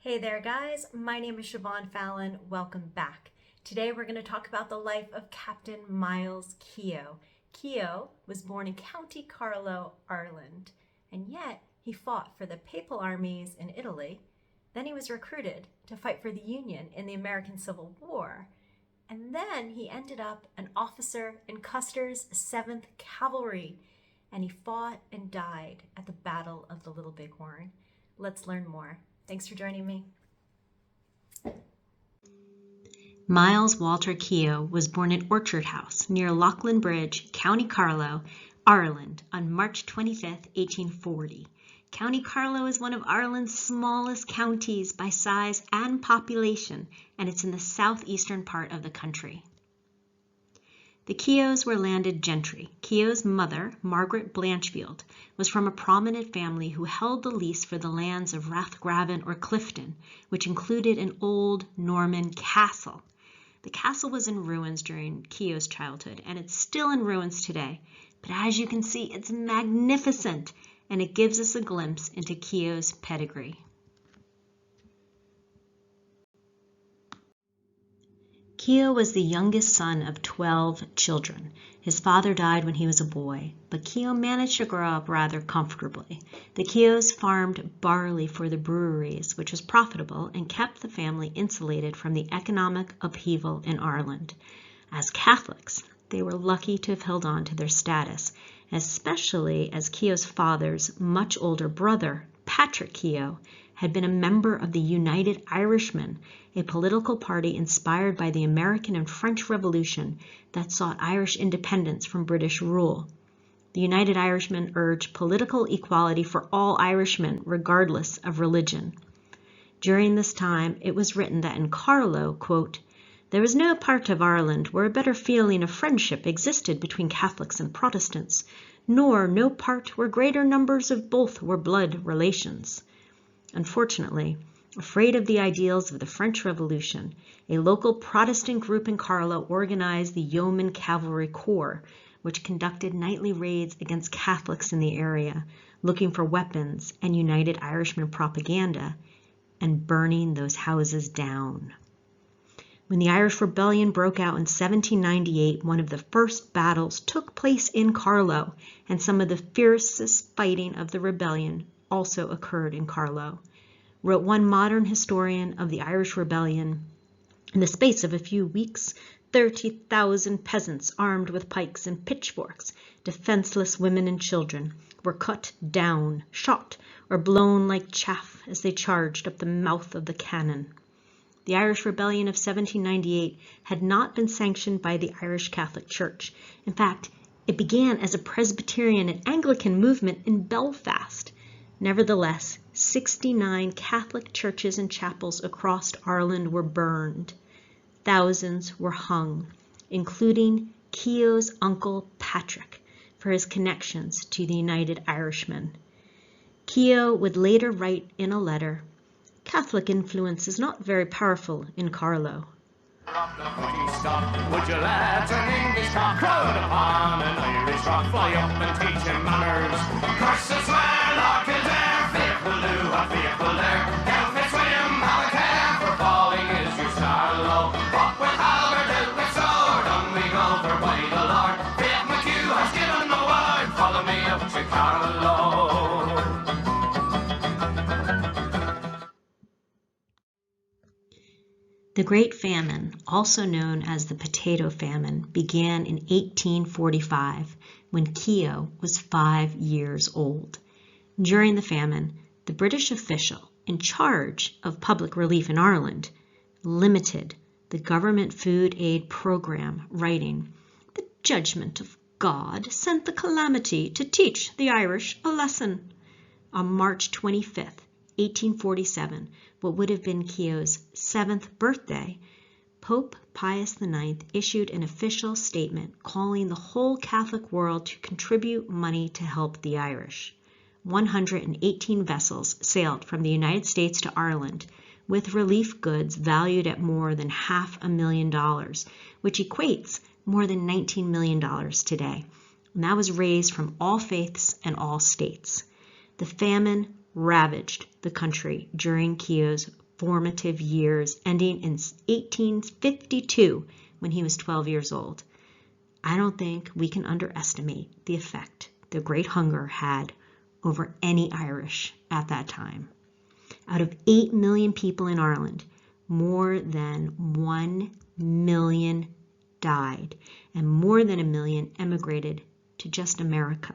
Hey there guys, my name is Siobhan Fallon. Welcome back. Today we're going to talk about the life of Captain Myles Keogh. Keogh was born in County Carlow, Ireland, and yet he fought for the Papal Armies in Italy. Then he was recruited to fight for the Union in the American Civil War. And then he ended up an officer in Custer's Seventh Cavalry, and he fought and died at the Battle of the Little Bighorn. Let's learn more. Thanks for joining me. Myles Walter Keogh was born at Orchard House near Loughlin Bridge, County Carlow, Ireland on March 25, 1840. County Carlow is one of Ireland's smallest counties by size and population, and it's in the southeastern part of the country. The Keoghs were landed gentry. Keogh's mother, Margaret Blanchfield, was from a prominent family who held the lease for the lands of Rathgraven or Clifton, which included an old Norman castle. The castle was in ruins during Keogh's childhood, and it's still in ruins today. But as you can see, it's magnificent, and it gives us a glimpse into Keogh's pedigree. Keogh was the youngest son of 12 children. His father died when he was a boy, but Keogh managed to grow up rather comfortably. The Keoghs farmed barley for the breweries, which was profitable and kept the family insulated from the economic upheaval in Ireland. As Catholics, they were lucky to have held on to their status, especially as Keogh's father's much older brother, Patrick Keogh, had been a member of the United Irishmen, a political party inspired by the American and French Revolution that sought Irish independence from British rule. The United Irishmen urged political equality for all Irishmen, regardless of religion. During this time, it was written that in Carlow, quote, "There was no part of Ireland where a better feeling of friendship existed between Catholics and Protestants, nor no part where greater numbers of both were blood relations." Unfortunately, afraid of the ideals of the French Revolution, a local Protestant group in Carlow organized the Yeoman Cavalry Corps, which conducted nightly raids against Catholics in the area, looking for weapons and United Irishman propaganda, and burning those houses down. When the Irish Rebellion broke out in 1798, one of the first battles took place in Carlow, and some of the fiercest fighting of the rebellion also occurred in Carlow. Wrote one modern historian of the Irish Rebellion, "In the space of a few weeks, 30,000 peasants armed with pikes and pitchforks, defenseless women and children, were cut down, shot, or blown like chaff as they charged up the mouth of the cannon." The Irish Rebellion of 1798 had not been sanctioned by the Irish Catholic Church. In fact, it began as a Presbyterian and Anglican movement in Belfast. Nevertheless, 69 Catholic churches and chapels across Ireland were burned. Thousands were hung, including Keogh's uncle Patrick, for his connections to the United Irishmen. Keogh would later write in a letter, "Catholic influence is not very powerful in Carlow." Would you let an English cock crowd upon an Irish rock, fly up and teach him manners? Curse and swear, Lord Kildare, fearful do, a fearful there. Down Fitzwilliam, have a care, for falling is your star low. What with halberd, out with sword, on we go for by the Lord. Faith McHugh has given the word, follow me up to Carlow. The Great Famine, also known as the Potato Famine, began in 1845 when Keogh was 5 years old. During the famine, the British official in charge of public relief in Ireland limited the government food aid program, writing, "The judgment of God sent the calamity to teach the Irish a lesson." On March 25th, 1847, what would have been Keogh's 7th birthday, Pope Pius IX issued an official statement calling the whole Catholic world to contribute money to help the Irish. 118 vessels sailed from the United States to Ireland with relief goods valued at more than $500,000, which equates more than $19 million today. And that was raised from all faiths and all states. The famine ravaged the country during Keogh's formative years, ending in 1852 when he was 12 years old. I don't think we can underestimate the effect the Great Hunger had over any Irish at that time. Out of 8 million people in Ireland, more than 1 million died, and more than 1 million emigrated to just America.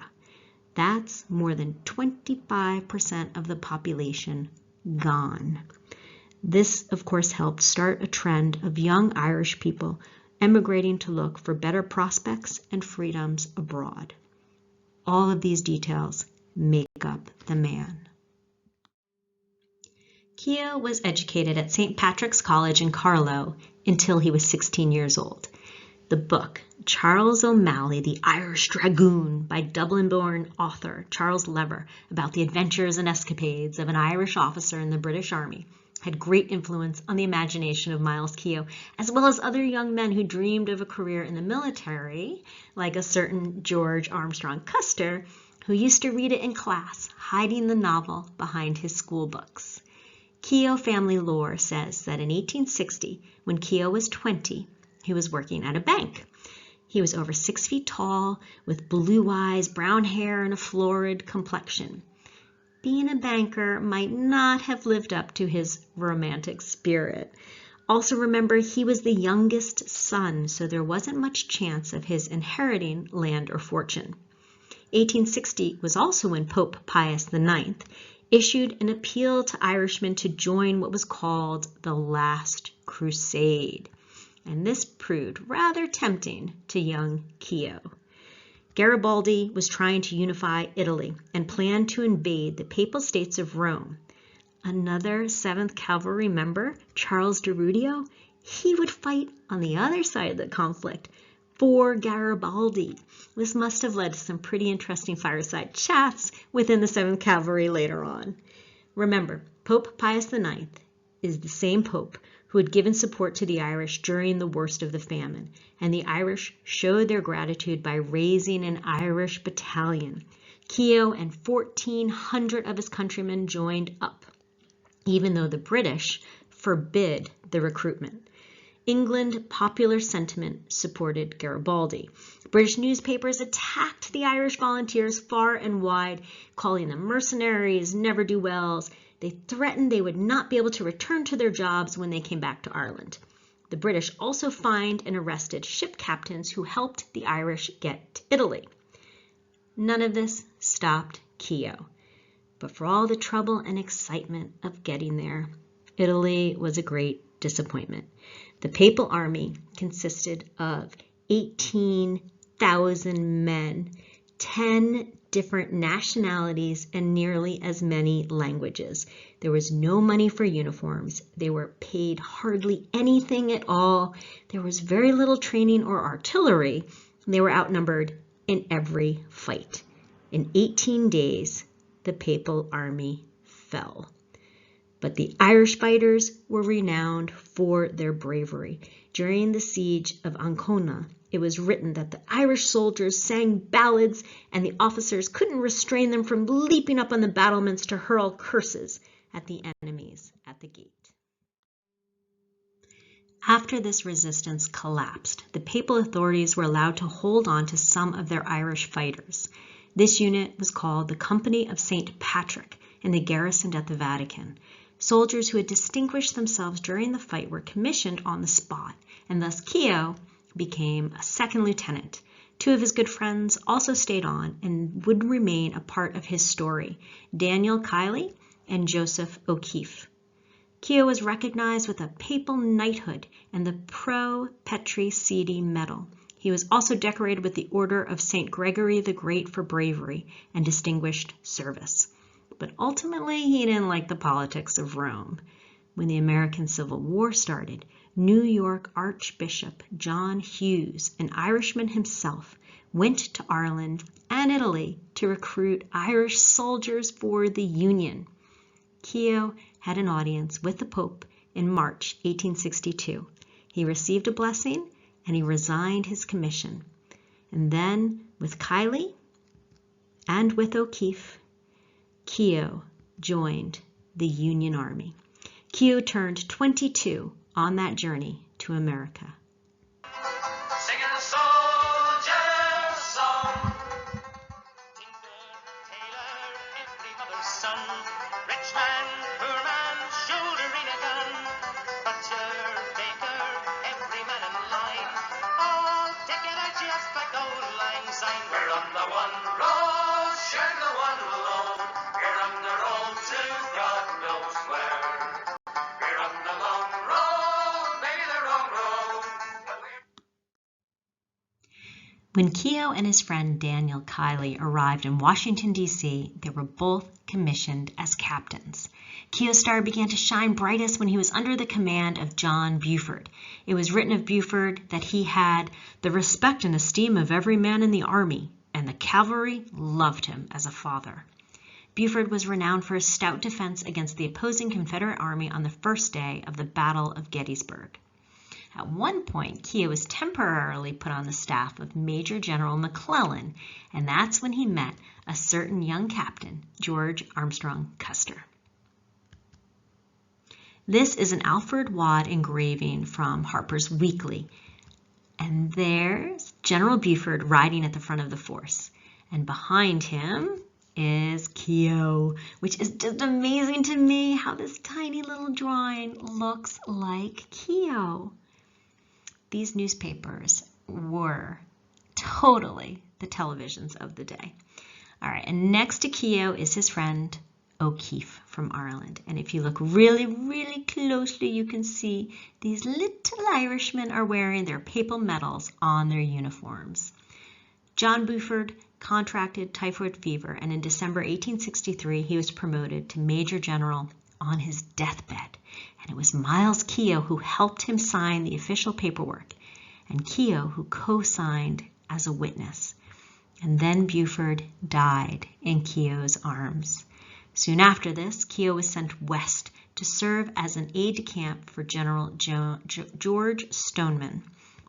That's more than 25% of the population gone. This, of course, helped start a trend of young Irish people emigrating to look for better prospects and freedoms abroad. All of these details make up the man. Keogh was educated at St. Patrick's College in Carlow until he was 16 years old. The book, Charles O'Malley, the Irish Dragoon, by Dublin-born author Charles Lever, about the adventures and escapades of an Irish officer in the British Army, had great influence on the imagination of Myles Keogh, as well as other young men who dreamed of a career in the military, like a certain George Armstrong Custer, who used to read it in class, hiding the novel behind his school books. Keogh family lore says that in 1860, when Keogh was 20, he was working at a bank. He was over 6 feet tall, with blue eyes, brown hair, and a florid complexion. Being a banker might not have lived up to his romantic spirit. Also remember, he was the youngest son, so there wasn't much chance of his inheriting land or fortune. 1860 was also when Pope Pius IX issued an appeal to Irishmen to join what was called the Last Crusade, and this proved rather tempting to young Keogh. Garibaldi was trying to unify Italy and planned to invade the Papal States of Rome. Another 7th Cavalry member, Charles de Rudio, he would fight on the other side of the conflict for Garibaldi. This must have led to some pretty interesting fireside chats within the 7th Cavalry later on. Remember, Pope Pius IX is the same pope who had given support to the Irish during the worst of the famine, and the Irish showed their gratitude by raising an Irish battalion. Keogh and 1,400 of his countrymen joined up, even though the British forbid the recruitment. England popular sentiment supported Garibaldi. British newspapers attacked the Irish volunteers far and wide, calling them mercenaries, ne'er-do-wells. They threatened they would not be able to return to their jobs when they came back to Ireland. The British also fined and arrested ship captains who helped the Irish get to Italy. None of this stopped Keogh. But for all the trouble and excitement of getting there, Italy was a great disappointment. The Papal Army consisted of 18,000 men, 10 different nationalities, and nearly as many languages. There was no money for uniforms. They were paid hardly anything at all. There was very little training or artillery. They were outnumbered in every fight. In 18 days, the Papal Army fell. But the Irish fighters were renowned for their bravery. During the siege of Ancona, it was written that the Irish soldiers sang ballads and the officers couldn't restrain them from leaping up on the battlements to hurl curses at the enemies at the gate. After this resistance collapsed, the papal authorities were allowed to hold on to some of their Irish fighters. This unit was called the Company of St. Patrick, and they garrisoned at the Vatican. Soldiers who had distinguished themselves during the fight were commissioned on the spot, and thus Keogh became a second lieutenant. 2 of his good friends also stayed on and would remain a part of his story, Daniel Kiley and Joseph O'Keefe. Keogh was recognized with a papal knighthood and the Pro Petri Ceti Medal. He was also decorated with the Order of St. Gregory the Great for bravery and distinguished service. But ultimately, he didn't like the politics of Rome. When the American Civil War started, New York Archbishop John Hughes, an Irishman himself, went to Ireland and Italy to recruit Irish soldiers for the Union. Keogh had an audience with the Pope in March 1862. He received a blessing and he resigned his commission. And then, with Kiley and with O'Keefe, Keogh joined the Union Army. Keogh turned 22 on that journey to America. Singing a soldier's song. Tinker, tailor, every mother's son. Rich man, poor man, shouldering a gun. Butcher, baker, every man in line. All together just like old lang syne. We're on the one road, share the one load. We're on the road to God knows where. We're on the long road, maybe the wrong road. But we're When Keogh and his friend Daniel Kiley arrived in Washington, D.C., they were both commissioned as captains. Keogh's star began to shine brightest when he was under the command of John Buford. It was written of Buford that he had the respect and esteem of every man in the army, and the cavalry loved him as a father. Buford was renowned for his stout defense against the opposing Confederate army on the first day of the Battle of Gettysburg. At one point, Keogh was temporarily put on the staff of Major General McClellan, and that's when he met a certain young captain, George Armstrong Custer. This is an Alfred Wadd engraving from Harper's Weekly, and there's General Buford riding at the front of the force, and behind him is Keogh, which is just amazing to me how this tiny little drawing looks like Keogh. These newspapers were totally the televisions of the day. All right, and next to Keogh is his friend O'Keefe from Ireland. And if you look really, really closely, you can see these little Irishmen are wearing their papal medals on their uniforms. John Buford contracted typhoid fever, and in December 1863, he was promoted to Major General on his deathbed. And it was Myles Keogh who helped him sign the official paperwork, and Keogh who co-signed as a witness. And then Buford died in Keogh's arms. Soon after this, Keogh was sent west to serve as an aide-de-camp for General George Stoneman.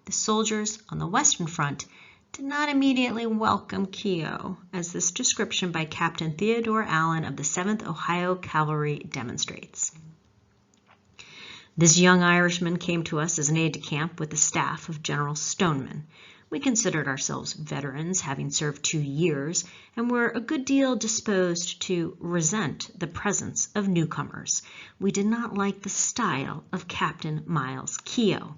The soldiers on the Western Front did not immediately welcome Keogh, as this description by Captain Theodore Allen of the 7th Ohio Cavalry demonstrates. This young Irishman came to us as an aide-de-camp with the staff of General Stoneman. We considered ourselves veterans, having served 2 years, and were a good deal disposed to resent the presence of newcomers. We did not like the style of Captain Myles Keogh.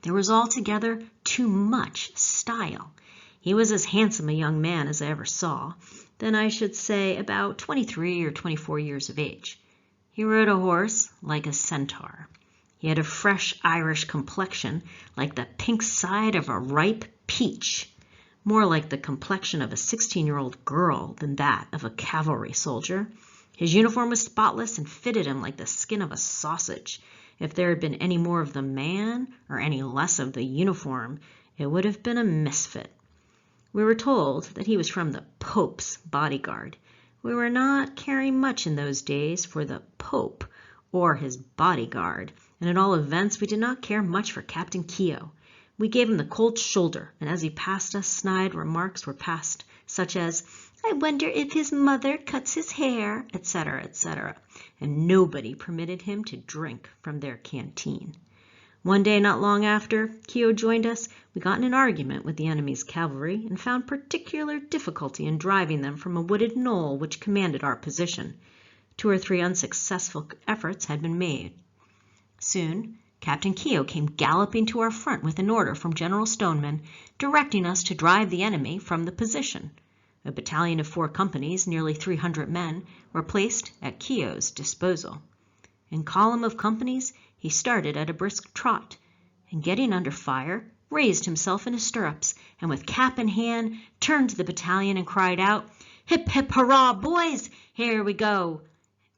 There was altogether too much style. He was as handsome a young man as I ever saw, then I should say about 23 or 24 years of age. He rode a horse like a centaur. He had a fresh Irish complexion, like the pink side of a ripe peach, more like the complexion of a 16-year-old girl than that of a cavalry soldier. His uniform was spotless and fitted him like the skin of a sausage. If there had been any more of the man or any less of the uniform, it would have been a misfit. We were told that he was from the Pope's bodyguard. We were not caring much in those days for the Pope or his bodyguard, and at all events we did not care much for Captain Keogh. We gave him the cold shoulder, and as he passed us, snide remarks were passed, such as, "I wonder if his mother cuts his hair," etc., etc., and nobody permitted him to drink from their canteen. One day, not long after Keogh joined us, we got in an argument with the enemy's cavalry and found particular difficulty in driving them from a wooded knoll which commanded our position. 2 or 3 unsuccessful efforts had been made. Soon, Captain Keogh came galloping to our front with an order from General Stoneman directing us to drive the enemy from the position. A battalion of 4 companies, nearly 300 men, were placed at Keogh's disposal. In column of companies, he started at a brisk trot, and getting under fire, raised himself in his stirrups, and with cap in hand, turned to the battalion and cried out, "Hip, hip, hurrah, boys! Here we go!"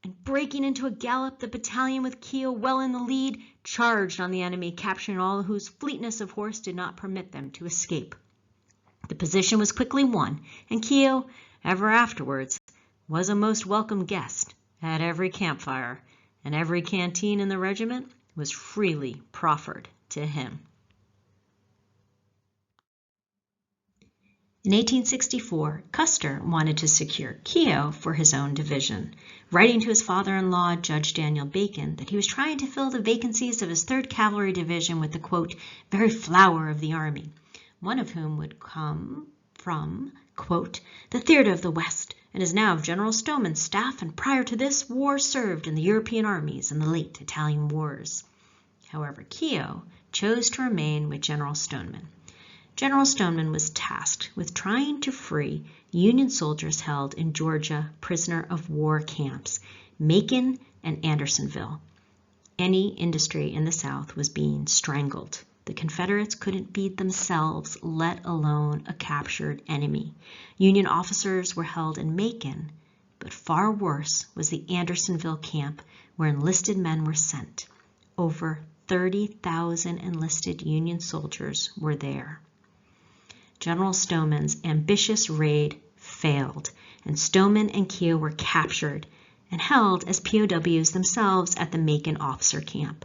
And breaking into a gallop, the battalion with Keogh well in the lead charged on the enemy, capturing all whose fleetness of horse did not permit them to escape. The position was quickly won, and Keogh, ever afterwards, was a most welcome guest at every campfire, and every canteen in the regiment was freely proffered to him. In 1864, Custer wanted to secure Keogh for his own division, writing to his father-in-law, Judge Daniel Bacon, that he was trying to fill the vacancies of his 3rd Cavalry Division with the, quote, very flower of the Army, one of whom would come from, quote, the theater of the West, and is now of General Stoneman's staff, and prior to this war served in the European armies and the late Italian wars. However, Keogh chose to remain with General Stoneman. General Stoneman was tasked with trying to free Union soldiers held in Georgia prisoner of war camps, Macon and Andersonville. Any industry in the South was being strangled. The Confederates couldn't feed themselves, let alone a captured enemy. Union officers were held in Macon, but far worse was the Andersonville camp where enlisted men were sent. Over 30,000 enlisted Union soldiers were there. General Stoneman's ambitious raid failed, and Stoneman and Keogh were captured and held as POWs themselves at the Macon officer camp.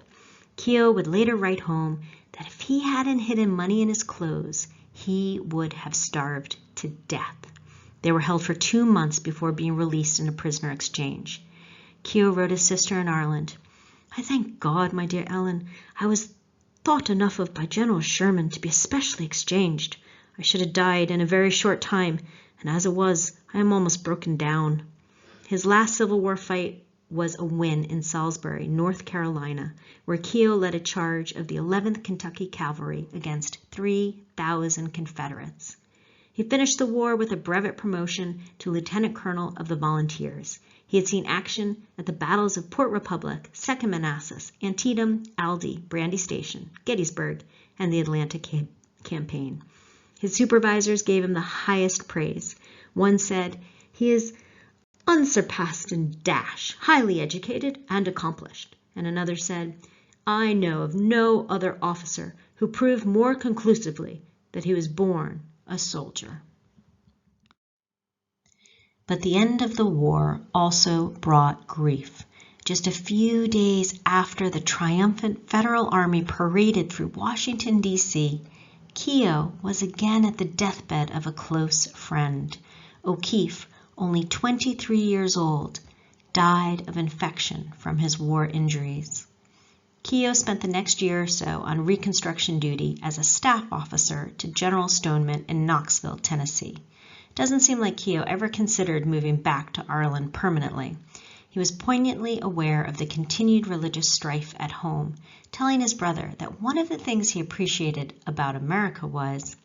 Keogh would later write home that if he hadn't hidden money in his clothes, he would have starved to death. They were held for 2 months before being released in a prisoner exchange. Keogh wrote his sister in Ireland, I thank God, my dear Ellen, I was thought enough of by General Sherman to be especially exchanged. I should have died in a very short time, and as it was, I am almost broken down. His last Civil War fight was a win in Salisbury, North Carolina, where Keogh led a charge of the 11th Kentucky Cavalry against 3,000 Confederates. He finished the war with a brevet promotion to Lieutenant Colonel of the Volunteers. He had seen action at the battles of Port Republic, Second Manassas, Antietam, Aldie, Brandy Station, Gettysburg, and the Atlantic Campaign. His supervisors gave him the highest praise. One said, he is unsurpassed in dash, highly educated and accomplished. And another said, I know of no other officer who proved more conclusively that he was born a soldier. But the end of the war also brought grief. Just a few days after the triumphant Federal Army paraded through Washington, D.C., Keogh was again at the deathbed of a close friend. O'Keefe, only 23 years old, died of infection from his war injuries. Keogh spent the next year or so on reconstruction duty as a staff officer to General Stoneman in Knoxville, Tennessee. It doesn't seem like Keogh ever considered moving back to Ireland permanently. He was poignantly aware of the continued religious strife at home, telling his brother that one of the things he appreciated about America was,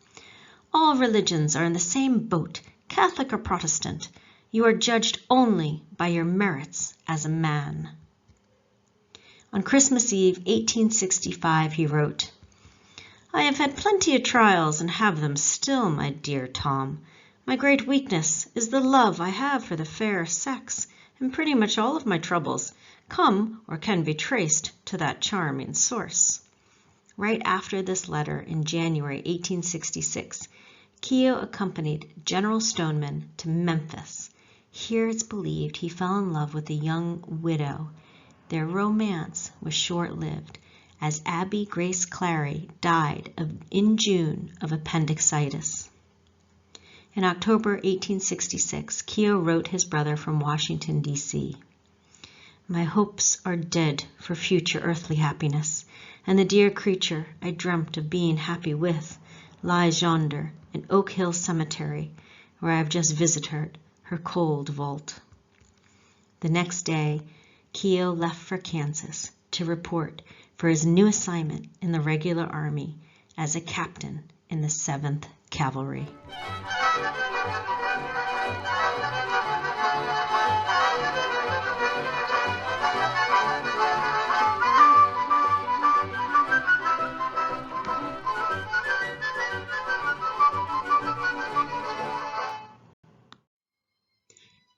all religions are in the same boat, Catholic or Protestant. You are judged only by your merits as a man. On Christmas Eve, 1865, he wrote, I have had plenty of trials and have them still, my dear Tom. My great weakness is the love I have for the fair sex, and pretty much all of my troubles come or can be traced to that charming source. Right after this letter in January 1866, Keogh accompanied General Stoneman to Memphis. Here it's believed he fell in love with a young widow. Their romance was short-lived, as Abby Grace Clary died in June of appendicitis. In October 1866, Keogh wrote his brother from Washington, D.C., My hopes are dead for future earthly happiness, and the dear creature I dreamt of being happy with lies yonder in Oak Hill Cemetery, where I have just visited her cold vault. The next day, Keogh left for Kansas to report for his new assignment in the regular army as a captain in the 7th Cavalry.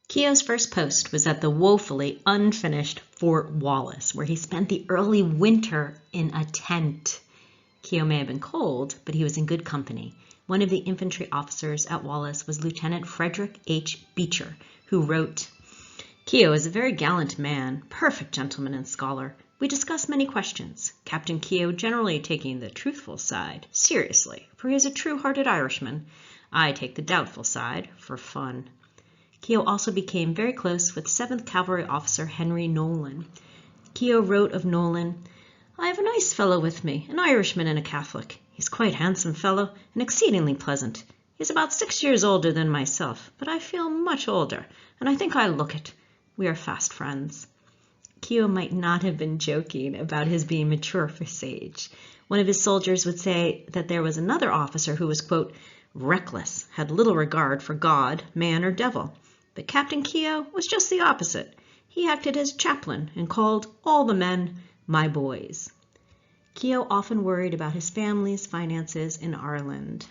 Keogh's first post was at the woefully unfinished Fort Wallace, where he spent the early winter in a tent. Keogh may have been cold, but he was in good company. One of the infantry officers at Wallace was Lieutenant Frederick H. Beecher, who wrote, Keogh is a very gallant man, perfect gentleman and scholar. We discuss many questions, Captain Keogh generally taking the truthful side seriously, for he is a true-hearted Irishman. I take the doubtful side for fun. Keogh also became very close with 7th Cavalry officer Henry Nolan. Keogh wrote of Nolan, "I have a nice fellow with me, an Irishman and a Catholic. He's quite a handsome fellow and exceedingly pleasant. He's about 6 years older than myself, but I feel much older, and I think I look it. We are fast friends." Keogh might not have been joking about his being mature for his age. One of his soldiers would say that there was another officer who was, quote, reckless, had little regard for God, man, or devil. But Captain Keogh was just the opposite. He acted as chaplain and called all the men my boys. Keogh often worried about his family's finances in Ireland.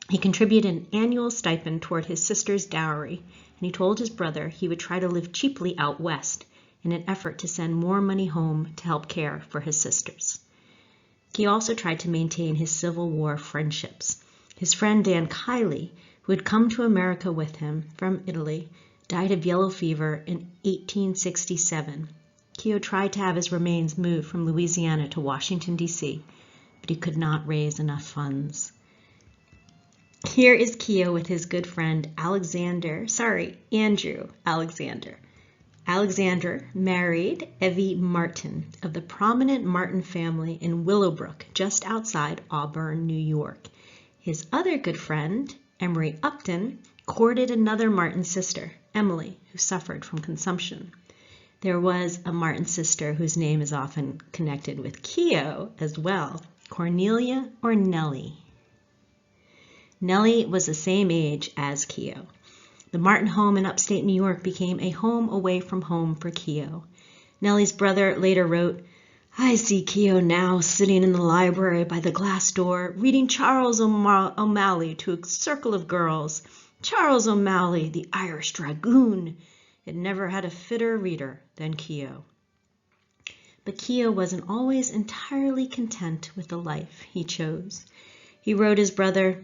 He contributed an annual stipend toward his sister's dowry, and he told his brother he would try to live cheaply out west in an effort to send more money home to help care for his sisters. He also tried to maintain his Civil War friendships. His friend Dan Kiley, who had come to America with him from Italy, died of yellow fever in 1867. Keogh tried to have his remains moved from Louisiana to Washington, D.C., but he could not raise enough funds. Here is Keogh with his good friend Andrew Alexander. Alexander married Evie Martin of the prominent Martin family in Willowbrook, just outside Auburn, New York. His other good friend, Emery Upton, courted another Martin sister, Emily, who suffered from consumption. There was a Martin sister whose name is often connected with Keogh as well, Cornelia or Nellie. Nellie was the same age as Keogh. The Martin home in upstate New York became a home away from home for Keogh. Nellie's brother later wrote, "I see Keogh now sitting in the library by the glass door, reading Charles O'Malley to a circle of girls. Charles O'Malley, the Irish Dragoon. It never had a fitter reader than Keogh." But Keogh wasn't always entirely content with the life he chose. He wrote his brother,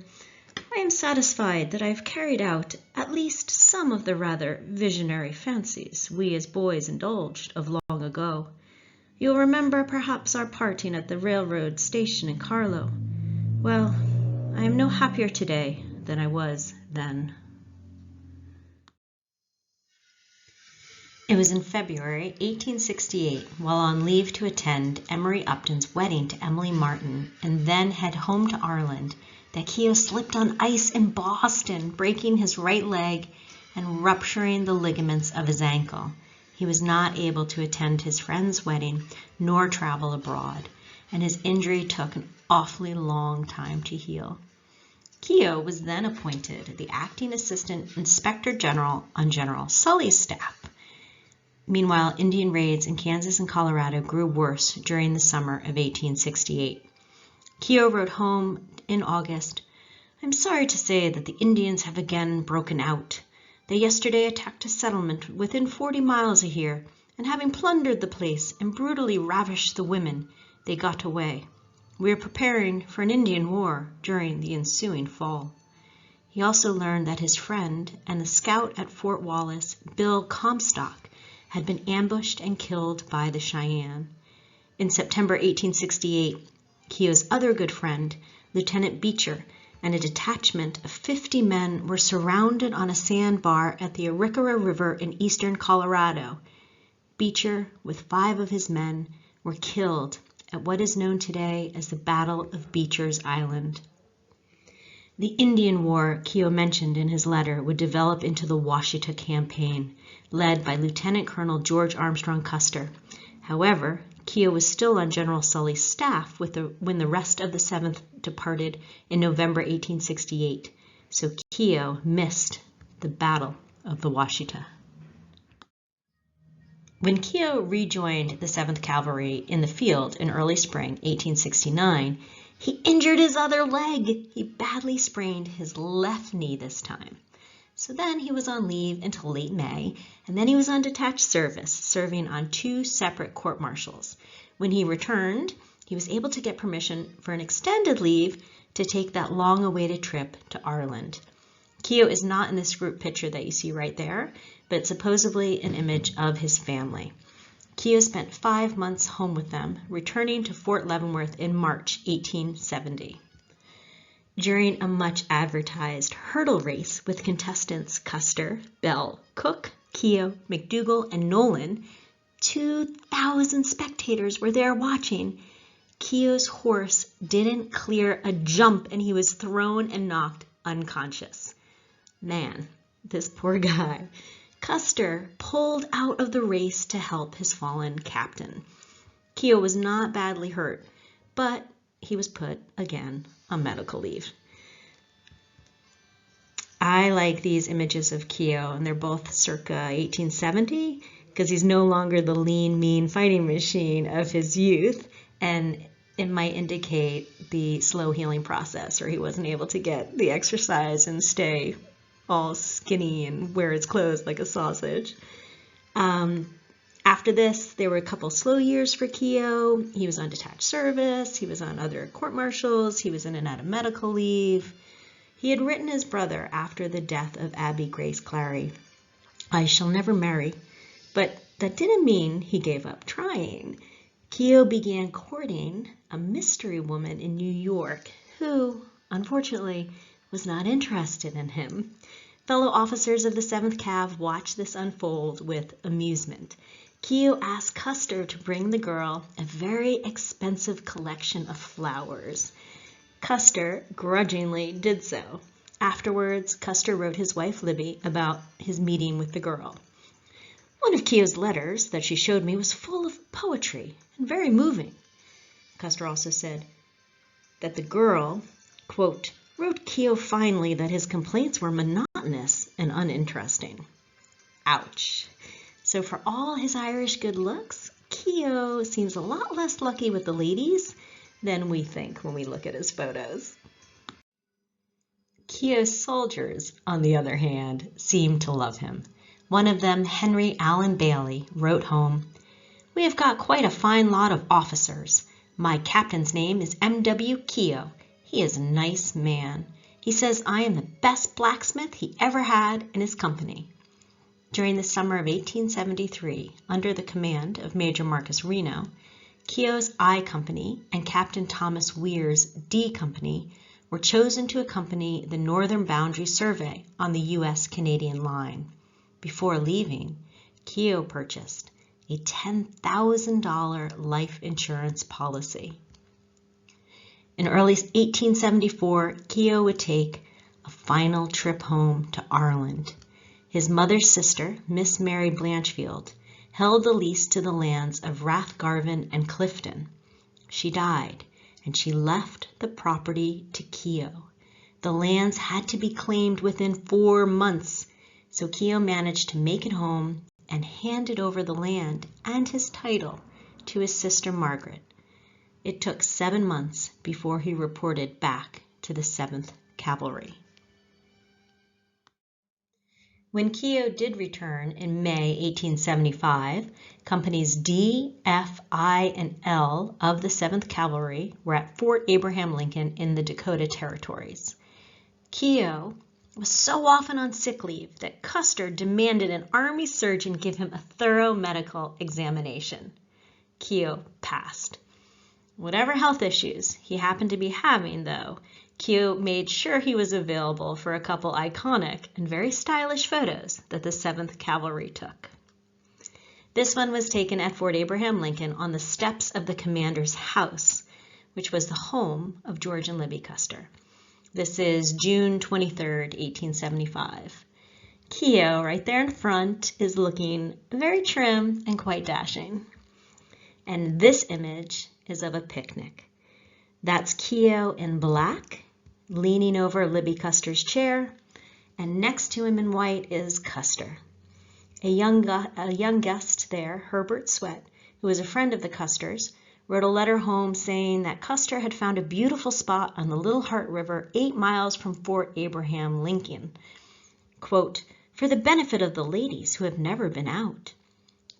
"I am satisfied that I have carried out at least some of the rather visionary fancies we as boys indulged of long ago. You'll remember perhaps our parting at the railroad station in Carlow. Well, I am no happier today than I was then." It was in February 1868, while on leave to attend Emery Upton's wedding to Emily Martin and then head home to Ireland, that Keogh slipped on ice in Boston, breaking his right leg and rupturing the ligaments of his ankle. He was not able to attend his friend's wedding nor travel abroad, and his injury took an awfully long time to heal. Keogh was then appointed the acting assistant inspector general on General Sully's staff. Meanwhile, Indian raids in Kansas and Colorado grew worse during the summer of 1868. Keogh wrote home in August, "I'm sorry to say that the Indians have again broken out. They yesterday attacked a settlement within 40 miles of here, and having plundered the place and brutally ravished the women, they got away. We are preparing for an Indian war during the ensuing fall." He also learned that his friend and the scout at Fort Wallace, Bill Comstock, had been ambushed and killed by the Cheyenne. In September 1868, Keogh's other good friend, Lieutenant Beecher, and a detachment of 50 men were surrounded on a sandbar at the Arikara River in eastern Colorado. Beecher, with 5 of his men, were killed at what is known today as the Battle of Beecher's Island. The Indian War Keogh mentioned in his letter would develop into the Washita Campaign, led by Lieutenant Colonel George Armstrong Custer. However, Keogh was still on General Sully's staff when the rest of the 7th departed in November 1868, so Keogh missed the Battle of the Washita. When Keogh rejoined the 7th Cavalry in the field in early spring 1869, he injured his other leg. He badly sprained his left knee this time. So then he was on leave until late May, and then he was on detached service, serving on 2 separate court-martials. When he returned, he was able to get permission for an extended leave to take that long-awaited trip to Ireland. Keogh is not in this group picture that you see right there, but supposedly an image of his family. Keogh spent 5 months home with them, returning to Fort Leavenworth in March 1870. during a much advertised hurdle race with contestants Custer, Bell, Cook, Keogh, McDougal, and Nolan. 2,000 spectators were there watching. Keogh's horse didn't clear a jump and he was thrown and knocked unconscious. Man, this poor guy. Custer pulled out of the race to help his fallen captain. Keogh was not badly hurt, but he was put again on medical leave. I like these images of Keogh, and they're both circa 1870, because he's no longer the lean, mean fighting machine of his youth, and it might indicate the slow healing process, or he wasn't able to get the exercise and stay all skinny and wear his clothes like a sausage. After this, there were a couple slow years for Keogh. He was on detached service, he was on other court-martials, he was in and out of medical leave. He had written his brother after the death of Abby Grace Clary, "I shall never marry," but that didn't mean he gave up trying. Keogh began courting a mystery woman in New York who, unfortunately, was not interested in him. Fellow officers of the 7th Cav watched this unfold with amusement. Keogh asked Custer to bring the girl a very expensive collection of flowers. Custer grudgingly did so. Afterwards, Custer wrote his wife Libby about his meeting with the girl. "One of Keogh's letters that she showed me was full of poetry and very moving." Custer also said that the girl, quote, "wrote Keogh finely that his complaints were monotonous and uninteresting." Ouch. So for all his Irish good looks, Keogh seems a lot less lucky with the ladies than we think when we look at his photos. Keogh's soldiers, on the other hand, seemed to love him. One of them, Henry Allen Bailey, wrote home, "We have got quite a fine lot of officers. My captain's name is M.W. Keogh. He is a nice man. He says I am the best blacksmith he ever had in his company." During the summer of 1873, under the command of Major Marcus Reno, Keogh's I Company and Captain Thomas Weir's D Company were chosen to accompany the Northern Boundary Survey on the U.S.-Canadian line. Before leaving, Keogh purchased a $10,000 life insurance policy. In early 1874, Keogh would take a final trip home to Ireland. His mother's sister, Miss Mary Blanchfield, held the lease to the lands of Rathgarvin and Clifton. She died, and she left the property to Keogh. The lands had to be claimed within 4 months, so Keogh managed to make it home and handed over the land and his title to his sister Margaret. It took 7 months before he reported back to the 7th Cavalry. When Keogh did return in May 1875, Companies D, F, I, and L of the 7th Cavalry were at Fort Abraham Lincoln in the Dakota Territories. Keogh was so often on sick leave that Custer demanded an Army surgeon give him a thorough medical examination. Keogh passed. Whatever health issues he happened to be having, though, Keogh made sure he was available for a couple iconic and very stylish photos that the 7th Cavalry took. This one was taken at Fort Abraham Lincoln on the steps of the commander's house, which was the home of George and Libby Custer. This is June 23rd, 1875. Keogh, right there in front, is looking very trim and quite dashing. And this image is of a picnic. That's Keogh in black, leaning over Libby Custer's chair, and next to him in white is Custer. A young guest there, Herbert Swett, who was a friend of the Custers, wrote a letter home saying that Custer had found a beautiful spot on the Little Heart River 8 miles from Fort Abraham Lincoln, quote, "for the benefit of the ladies who have never been out."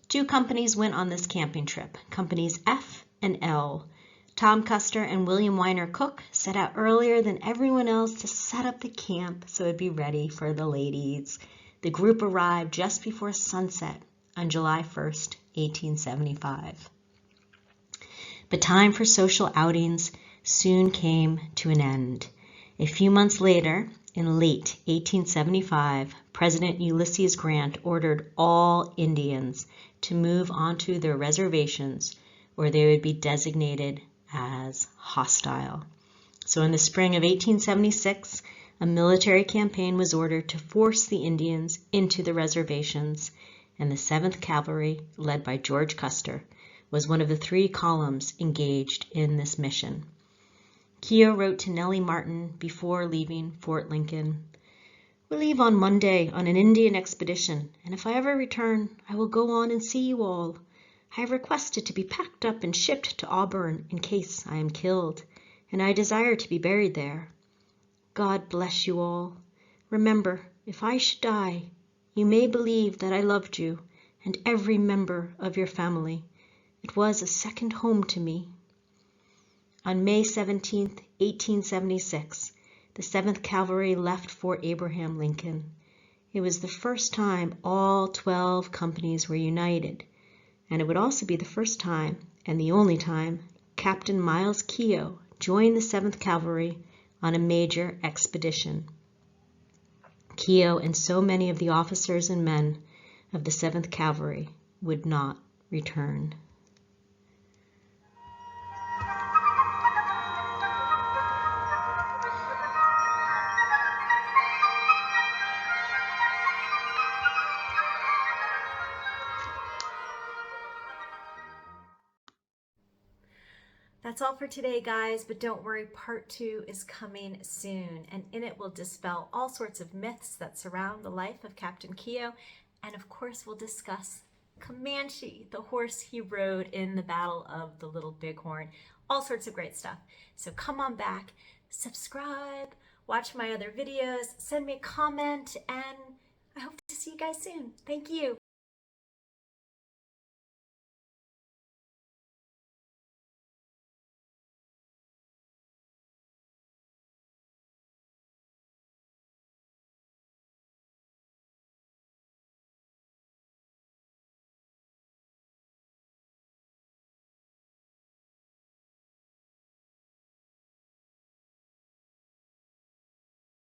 2 companies went on this camping trip, Companies F and L. Tom Custer and William Weiner Cook set out earlier than everyone else to set up the camp so it'd be ready for the ladies. The group arrived just before sunset on July 1st, 1875. But time for social outings soon came to an end. A few months later, in late 1875, President Ulysses Grant ordered all Indians to move onto their reservations or they would be designated as hostile. So in the spring of 1876, a military campaign was ordered to force the Indians into the reservations, and the 7th Cavalry, led by George Custer, was one of the 3 columns engaged in this mission. Keogh wrote to Nellie Martin before leaving Fort Lincoln, "We leave on Monday on an Indian expedition, and if I ever return, I will go on and see you all. I have requested to be packed up and shipped to Auburn in case I am killed, and I desire to be buried there. God bless you all. Remember, if I should die, you may believe that I loved you and every member of your family. It was a second home to me." On May 17, 1876, the 7th Cavalry left Fort Abraham Lincoln. It was the first time all 12 companies were united, and it would also be the first time, and the only time, Captain Myles Keogh joined the 7th Cavalry on a major expedition. Keogh and so many of the officers and men of the 7th Cavalry would not return. That's all for today, guys, but don't worry, part 2 is coming soon, and in it we'll dispel all sorts of myths that surround the life of Captain Keogh, and of course we'll discuss Comanche, the horse he rode in the Battle of the Little Bighorn, all sorts of great stuff. So come on back, subscribe, watch my other videos, send me a comment, and I hope to see you guys soon. Thank you.